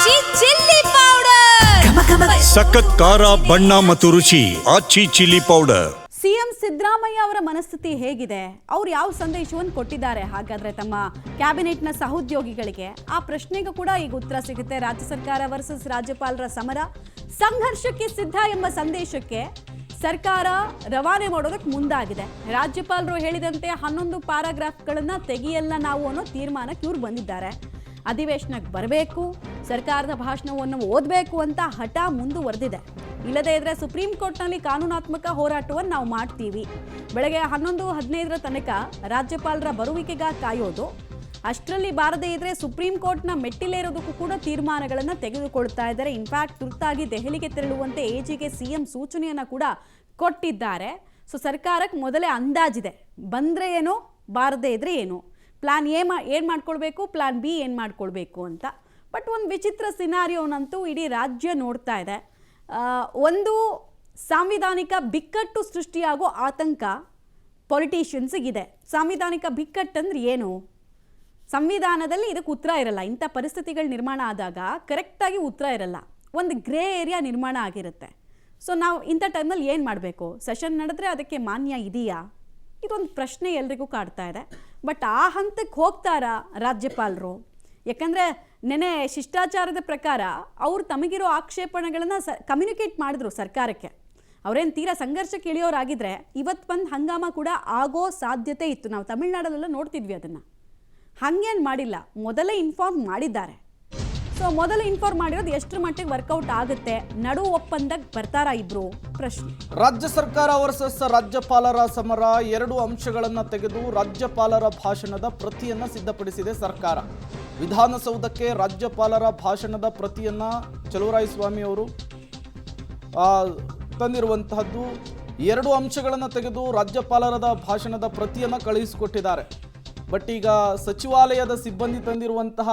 ಆಚಿ chilli powder ಸಖತ್ ಖಾರ ಬಣ್ಣ ಮತ್ತು ರುಚಿ ಆಚಿ ಚಿಲ್ಲಿ ಪೌಡರ್. ಸಿಎಂ ಸಿದ್ದರಾಮಯ್ಯ ಅವರ ಮನಸ್ಥಿತಿ ಹೇಗಿದೆ? ಅವರು ಯಾವ ಸಂದೇಶವನ್ನು ಕೊಟ್ಟಿದ್ದಾರೆ ಹಾಗಾದ್ರೆ ತಮ್ಮ ಕ್ಯಾಬಿನೆಟ್ನ ಸಹೋದ್ಯೋಗಿಗಳಿಗೆ? ಆ ಪ್ರಶ್ನೆಗೂ ಕೂಡ ಈಗ ಉತ್ತರ ಸಿಗುತ್ತೆ. ರಾಜ್ಯ ಸರ್ಕಾರ ವರ್ಸಸ್ ರಾಜ್ಯಪಾಲರ ಸಮರ, ಸಂಘರ್ಷಕ್ಕೆ ಸಿದ್ಧ ಎಂಬ ಸಂದೇಶಕ್ಕೆ ಸರ್ಕಾರ ರವಾನೆ ಮಾಡೋದಕ್ಕೆ ಮುಂದಾಗಿದೆ. ರಾಜ್ಯಪಾಲರು ಹೇಳಿದಂತೆ 11 ಪ್ಯಾರಾಗ್ರಾಫ್ಗಳನ್ನು ತೆಗೆಯಲ್ಲ ನಾವು ಅನ್ನೋ ತೀರ್ಮಾನಕ್ಕೆ ಇವ್ರು ಬಂದಿದ್ದಾರೆ. ಅಧಿವೇಶನಕ್ಕೆ ಬರಬೇಕು, ಸರ್ಕಾರದ ಭಾಷಣವನ್ನು ಓದಬೇಕು ಅಂತ ಹಠ ಮುಂದುವರೆದಿದೆ. ಇಲ್ಲದೇ ಇದ್ರೆ ಸುಪ್ರೀಂ ಕೋರ್ಟ್ನಲ್ಲಿ ಕಾನೂನಾತ್ಮಕ ಹೋರಾಟವನ್ನು ನಾವು ಮಾಡ್ತೀವಿ. ಬೆಳಗ್ಗೆ 11:15 ತನಕ ರಾಜ್ಯಪಾಲರ ಬರುವಿಕೆಗಾಗಿ ಕಾಯೋದು. ಅಷ್ಟರಲ್ಲಿ ಬಾರದೇ ಇದ್ರೆ ಸುಪ್ರೀಂ ಕೋರ್ಟ್ನ ಮೆಟ್ಟಿಲೇರೋದಕ್ಕೂ ಕೂಡ ತೀರ್ಮಾನಗಳನ್ನು ತೆಗೆದುಕೊಳ್ತಾ ಇದ್ದಾರೆ. ಇನ್ಫ್ಯಾಕ್ಟ್ ತುರ್ತಾಗಿ ದೆಹಲಿಗೆ ತೆರಳುವಂತೆ ಎಜಿಗೆ ಸಿಎಂ ಸೂಚನೆಯನ್ನು ಕೂಡ ಕೊಟ್ಟಿದ್ದಾರೆ. ಸೊ ಸರ್ಕಾರಕ್ಕೆ ಮೊದಲೇ ಅಂದಾಜಿದೆ, ಬಂದರೆ ಏನೋ ಬಾರದೇ ಇದ್ರೆ ಏನು, ಪ್ಲಾನ್ ಏನು ಮಾಡ್ಕೊಳ್ಬೇಕು, ಪ್ಲಾನ್ ಬಿ ಏನು ಮಾಡ್ಕೊಳ್ಬೇಕು ಅಂತ. ಬಟ್ ಒಂದು ವಿಚಿತ್ರ ಸಿನಾರಿಯೋನಂತೂ ಇಡೀ ರಾಜ್ಯ ನೋಡ್ತಾ ಇದೆ. ಒಂದು ಸಾಂವಿಧಾನಿಕ ಬಿಕ್ಕಟ್ಟು ಸೃಷ್ಟಿಯಾಗೋ ಆತಂಕ ಪೊಲಿಟಿಷಿಯನ್ಸಿಗಿದೆ. ಸಾಂವಿಧಾನಿಕ ಬಿಕ್ಕಟ್ಟಂದ್ರೆ ಏನು? ಸಂವಿಧಾನದಲ್ಲಿ ಇದಕ್ಕೆ ಉತ್ತರ ಇರಲ್ಲ. ಇಂಥ ಪರಿಸ್ಥಿತಿಗಳು ನಿರ್ಮಾಣ ಆದಾಗ ಕರೆಕ್ಟಾಗಿ ಉತ್ತರ ಇರಲ್ಲ, ಒಂದು ಗ್ರೇ ಏರಿಯಾ ನಿರ್ಮಾಣ ಆಗಿರುತ್ತೆ. ಸೊ ನಾವು ಇಂಥ ಟೈಮಲ್ಲಿ ಏನು ಮಾಡಬೇಕು? ಸೆಷನ್ ನಡೆದ್ರೆ ಅದಕ್ಕೆ ಮಾನ್ಯ ಇದೆಯಾ? ಇದೊಂದು ಪ್ರಶ್ನೆ ಎಲ್ರಿಗೂ ಕಾಡ್ತಾ ಇದೆ. ಬಟ್ ಆ ಹಂತಕ್ಕೆ ಹೋಗ್ತಾರಾ ರಾಜ್ಯಪಾಲರು? ಯಾಕಂದರೆ ನೆನೆ ಶಿಷ್ಟಾಚಾರದ ಪ್ರಕಾರ ಅವರು ತಮಗಿರೋ ಆಕ್ಷೇಪಣೆಗಳನ್ನು ಕಮ್ಯುನಿಕೇಟ್ ಮಾಡಿದ್ರು ಸರ್ಕಾರಕ್ಕೆ. ಅವರೇನು ತೀರಾ ಸಂಘರ್ಷಕ್ಕೆ ಇಳಿಯೋರಾಗಿದ್ದರೆ ಇವತ್ತು ಬಂದು ಹಂಗಾಮ ಕೂಡ ಆಗೋ ಸಾಧ್ಯತೆ ಇತ್ತು. ನಾವು ತಮಿಳ್ನಾಡಲ್ಲೆಲ್ಲ ನೋಡ್ತಿದ್ವಿ ಅದನ್ನು. ಹಾಗೇನು ಮಾಡಿಲ್ಲ, ಮೊದಲೇ ಇನ್ಫಾರ್ಮ್ ಮಾಡಿದ್ದಾರೆ. ಸೊ ಮೊದಲು ಇನ್ಫಾರ್ಮ್ ಮಾಡಿರೋದು ಎಷ್ಟರ ಮಟ್ಟಿಗೆ ವರ್ಕೌಟ್ ಆಗುತ್ತೆ? ನಡು ಒಪ್ಪಂದಕ್ಕೆ ಬರ್ತಾರಾ ಇಬ್ರು? ಪ್ರಶ್ನೆ. ರಾಜ್ಯ ಸರ್ಕಾರ ವರ್ಸಸ್ ರಾಜ್ಯಪಾಲರ ಸಮರ, 2 ಅಂಶಗಳನ್ನು ತೆಗೆದು ರಾಜ್ಯಪಾಲರ ಭಾಷಣದ ಪ್ರತಿಯನ್ನು ಸಿದ್ಧಪಡಿಸಿದೆ ಸರ್ಕಾರ. ವಿಧಾನಸೌಧಕ್ಕೆ ರಾಜ್ಯಪಾಲರ ಭಾಷಣದ ಪ್ರತಿಯನ್ನು ಚಲುವರಾಯಸ್ವಾಮಿ ಅವರು ತಂದಿರುವಂತಹದ್ದು. 2 ಅಂಶಗಳನ್ನು ತೆಗೆದು ರಾಜ್ಯಪಾಲರದ ಭಾಷಣದ ಪ್ರತಿಯನ್ನು ಕಳುಹಿಸಿಕೊಟ್ಟಿದ್ದಾರೆ. ಬಟ್ ಈಗ ಸಚಿವಾಲಯದ ಸಿಬ್ಬಂದಿ ತಂದಿರುವಂತಹ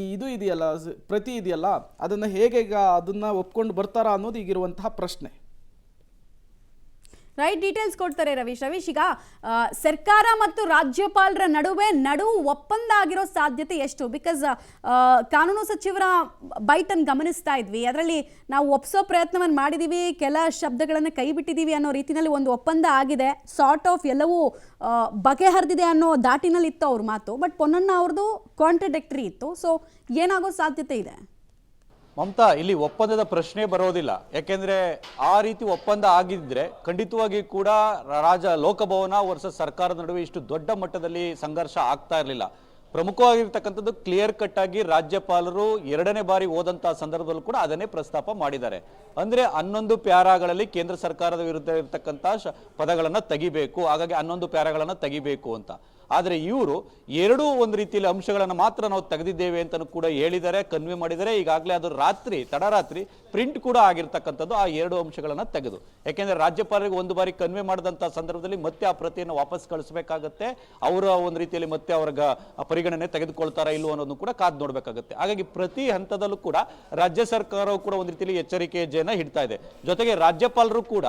ಇದು ಇದೆಯಲ್ಲ, ಪ್ರತಿ ಇದೆಯಲ್ಲ, ಅದನ್ನು ಹೇಗೆ ಈಗ ಅದನ್ನು ಒಪ್ಕೊಂಡು ಬರ್ತಾರಾ ಅನ್ನೋದು ಈಗಿರುವಂತಹ ಪ್ರಶ್ನೆ. ರೈಟ್, ಡೀಟೇಲ್ಸ್ ಕೊಡ್ತಾರೆ ರವೀಶ್. ಈಗ ಸರ್ಕಾರ ಮತ್ತು ರಾಜ್ಯಪಾಲರ ನಡು ಒಪ್ಪಂದ ಆಗಿರೋ ಸಾಧ್ಯತೆ ಎಷ್ಟು? ಬಿಕಾಸ್ ಕಾನೂನು ಸಚಿವರ ಬೈಟನ್ನು ಗಮನಿಸ್ತಾ ಇದ್ವಿ. ಅದರಲ್ಲಿ ನಾವು ಒಪ್ಸೋ ಪ್ರಯತ್ನವನ್ನು ಮಾಡಿದ್ದೀವಿ, ಕೆಲ ಶಬ್ದಗಳನ್ನು ಕೈ ಬಿಟ್ಟಿದ್ದೀವಿ ಅನ್ನೋ ರೀತಿಯಲ್ಲಿ ಒಂದು ಒಪ್ಪಂದ ಆಗಿದೆ. ಸಾರ್ಟ್ ಆಫ್ ಎಲ್ಲವೂ ಬಗೆಹರಿದಿದೆ ಅನ್ನೋ ದಾಟಿನಲ್ಲಿ ಇತ್ತು ಅವ್ರ ಮಾತು. ಬಟ್ ಪೊನ್ನಣ್ಣ ಅವ್ರದ್ದು ಕಾಂಟ್ರಡಿಕ್ಟರಿ ಇತ್ತು. ಸೊ ಏನಾಗೋ ಸಾಧ್ಯತೆ ಇದೆ? ಮಮತಾ, ಇಲ್ಲಿ ಒಪ್ಪಂದದ ಪ್ರಶ್ನೆ ಬರೋದಿಲ್ಲ. ಯಾಕೆಂದ್ರೆ ಆ ರೀತಿ ಒಪ್ಪಂದ ಆಗಿದ್ರೆ ಖಂಡಿತವಾಗಿ ಕೂಡ ಲೋಕಭವನ ವರ್ಸಸ್ ಸರ್ಕಾರದ ನಡುವೆ ಇಷ್ಟು ದೊಡ್ಡ ಮಟ್ಟದಲ್ಲಿ ಸಂಘರ್ಷ ಆಗ್ತಾ ಇರಲಿಲ್ಲ. ಪ್ರಮುಖವಾಗಿರ್ತಕ್ಕಂಥದ್ದು ಕ್ಲಿಯರ್ ಕಟ್ ಆಗಿ ರಾಜ್ಯಪಾಲರು 2ನೇ ಬಾರಿ ಹೋದಂತಹ ಸಂದರ್ಭದಲ್ಲೂ ಕೂಡ ಅದನ್ನೇ ಪ್ರಸ್ತಾಪ ಮಾಡಿದ್ದಾರೆ. ಅಂದ್ರೆ 11 ಪ್ಯಾರಾಗಳಲ್ಲಿ ಕೇಂದ್ರ ಸರ್ಕಾರದ ವಿರುದ್ಧ ಇರತಕ್ಕಂಥ ಪದಗಳನ್ನ ತೆಗಿಬೇಕು, ಹಾಗಾಗಿ 11 ಪ್ಯಾರಾಗಳನ್ನ ತೆಗಿಬೇಕು ಅಂತ. ಆದರೆ ಇವರು 2 ಒಂದು ರೀತಿಯಲ್ಲಿ ಅಂಶಗಳನ್ನು ಮಾತ್ರ ನಾವು ತೆಗೆದಿದ್ದೇವೆ ಅಂತ ಕೂಡ ಹೇಳಿದ್ದಾರೆ, ಕನ್ವೆ ಮಾಡಿದ್ದಾರೆ. ಈಗಾಗಲೇ ಅದು ತಡರಾತ್ರಿ ಪ್ರಿಂಟ್ ಕೂಡ ಆಗಿರ್ತಕ್ಕಂಥದ್ದು ಆ 2 ಅಂಶಗಳನ್ನು ತೆಗೆದು. ಯಾಕೆಂದ್ರೆ ರಾಜ್ಯಪಾಲರಿಗೆ ಒಂದು ಬಾರಿ ಕನ್ವೆ ಮಾಡಿದಂತಹ ಸಂದರ್ಭದಲ್ಲಿ ಮತ್ತೆ ಆ ಪ್ರತಿಯನ್ನು ವಾಪಸ್ ಕಳಿಸಬೇಕಾಗತ್ತೆ. ಅವರ ಒಂದು ರೀತಿಯಲ್ಲಿ ಮತ್ತೆ ಅವ್ರಿಗೆ ಪರಿಗಣನೆ ತೆಗೆದುಕೊಳ್ತಾರಾ ಇಲ್ವೋ ಅನ್ನೋದನ್ನು ಕೂಡ ಕಾದು ನೋಡ್ಬೇಕಾಗುತ್ತೆ. ಹಾಗಾಗಿ ಪ್ರತಿ ಹಂತದಲ್ಲೂ ಕೂಡ ರಾಜ್ಯ ಸರ್ಕಾರವು ಕೂಡ ಒಂದು ರೀತಿಯಲ್ಲಿ ಎಚ್ಚರಿಕೆ ಹೆಜ್ಜೆಯನ್ನು ಇಡ್ತಾ ಇದೆ. ಜೊತೆಗೆ ರಾಜ್ಯಪಾಲರು ಕೂಡ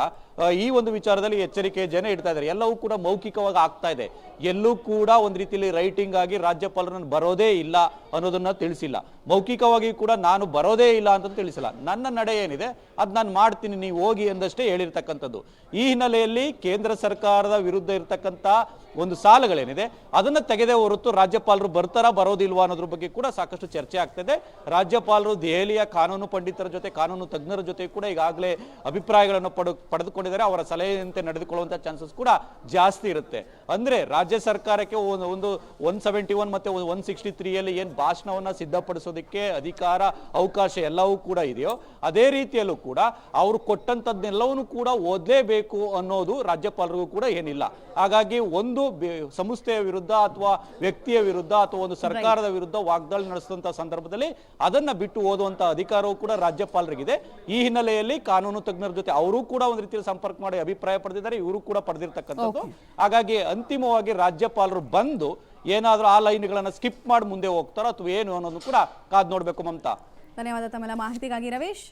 ಈ ಒಂದು ವಿಚಾರದಲ್ಲಿ ಎಚ್ಚರಿಕೆ ಹೆಜ್ಜೆಯನ್ನು ಇಡ್ತಾ ಇದ್ದಾರೆ. ಎಲ್ಲವೂ ಕೂಡ ಮೌಖಿಕವಾಗಿ ಆಗ್ತಾ ಇದೆ. ಎಲ್ಲೂ ಕೂಡ ಒಂದು ರೀತಿಯಲ್ಲಿ ರೈಟಿಂಗ್ ಆಗಿ ರಾಜ್ಯಪಾಲರನ್ನು ಬರೋದೇ ಇಲ್ಲ ಅನ್ನೋದನ್ನ ತಿಳಿಸಿಲ್ಲ. ಮೌಖಿಕವಾಗಿ ಕೂಡ ನಾನು ಬರೋದೇ ಇಲ್ಲ ಅಂತ ತಿಳಿಸಿಲ್ಲ. ನನ್ನ ನಡೆ ಏನಿದೆ ಅದು ನಾನು ಮಾಡ್ತೀನಿ, ನೀವು ಹೋಗಿ ಎಂದಷ್ಟೇ ಹೇಳಿರ್ತಕ್ಕಂಥದ್ದು. ಈ ಹಿನ್ನೆಲೆಯಲ್ಲಿ ಕೇಂದ್ರ ಸರ್ಕಾರದ ವಿರುದ್ಧ ಇರತಕ್ಕಂಥ ಒಂದು ಸಾಲುಗಳೇನಿದೆ ಅದನ್ನ ತೆಗೆದೇ ಹೊರತು ರಾಜ್ಯಪಾಲರು ಬರ್ತಾರಾ ಬರೋದಿಲ್ವಾ ಅನ್ನೋದ್ರ ಬಗ್ಗೆ ಕೂಡ ಸಾಕಷ್ಟು ಚರ್ಚೆ ಆಗ್ತದೆ. ರಾಜ್ಯಪಾಲರು ದೆಹಲಿಯ ಕಾನೂನು ಪಂಡಿತರ ಜೊತೆ, ಕಾನೂನು ತಜ್ಞರ ಜೊತೆ ಕೂಡ ಈಗಾಗಲೇ ಅಭಿಪ್ರಾಯಗಳನ್ನು ಪಡೆದುಕೊಂಡಿದ್ದಾರೆ. ಅವರ ಸಲಹೆಯಂತೆ ನಡೆದುಕೊಳ್ಳುವಂತ ಚಾನ್ಸಸ್ ಕೂಡ ಜಾಸ್ತಿ ಇರುತ್ತೆ. ಅಂದ್ರೆ ರಾಜ್ಯ ಸರ್ಕಾರಕ್ಕೆ ಒಂದು 171 ಮತ್ತೆ 163ಯಲ್ಲಿ ಏನ್ ಭಾಷಣವನ್ನ ಸಿದ್ಧಪಡಿಸೋದಕ್ಕೆ ಅಧಿಕಾರ, ಅವಕಾಶ ಎಲ್ಲವೂ ಕೂಡ ಇದೆಯೋ ಅದೇ ರೀತಿಯಲ್ಲೂ ಕೂಡ ಅವರು ಕೊಟ್ಟಂತದ್ದೆಲ್ಲವನ್ನೂ ಕೂಡ ಓದಲೇಬೇಕು ಅನ್ನೋದು ರಾಜ್ಯಪಾಲರಿಗೂ ಕೂಡ ಏನಿಲ್ಲ. ಹಾಗಾಗಿ ಒಂದು ಸಂಸ್ಥೆಯ ವಿರುದ್ಧ ಅಥವಾ ವ್ಯಕ್ತಿಯ ವಿರುದ್ಧ ಅಥವಾ ಒಂದು ಸರ್ಕಾರದ ವಿರುದ್ಧ ವಾಗ್ದಾಳಿ ನಡೆಸಿದಂತಹ ಸಂದರ್ಭದಲ್ಲಿ ಅದನ್ನ ಬಿಟ್ಟು ಓದುವಂತ ಅಧಿಕಾರವೂ ಕೂಡ ರಾಜ್ಯಪಾಲರಿಗಿದೆ. ಈ ಹಿನ್ನೆಲೆಯಲ್ಲಿ ಕಾನೂನು ತಜ್ಞರ ಜೊತೆ ಅವರು ಕೂಡ ಒಂದು ರೀತಿಯಲ್ಲಿ ಸಂಪರ್ಕ ಮಾಡಿ ಅಭಿಪ್ರಾಯ ಪಡೆದಿದ್ದಾರೆ, ಇವರು ಕೂಡ ಪಡೆದಿರ್ತಕ್ಕಂಥದ್ದು. ಹಾಗಾಗಿ ಅಂತಿಮವಾಗಿ ರಾಜ್ಯಪಾಲರು ಬಂದು ಏನಾದ್ರೂ ಆ ಲೈನ್ಗಳನ್ನ ಸ್ಕಿಪ್ ಮಾಡಿ ಮುಂದೆ ಹೋಗ್ತಾರೋ ಅಥವಾ ಏನು ಅನ್ನೋದು ಕೂಡ ಕಾದ್ ನೋಡ್ಬೇಕು. ಮಮತಾ, ಧನ್ಯವಾದ ತಮ್ಮೆಲ್ಲ ಮಾಹಿತಿಗಾಗಿ ರವೀಶ್.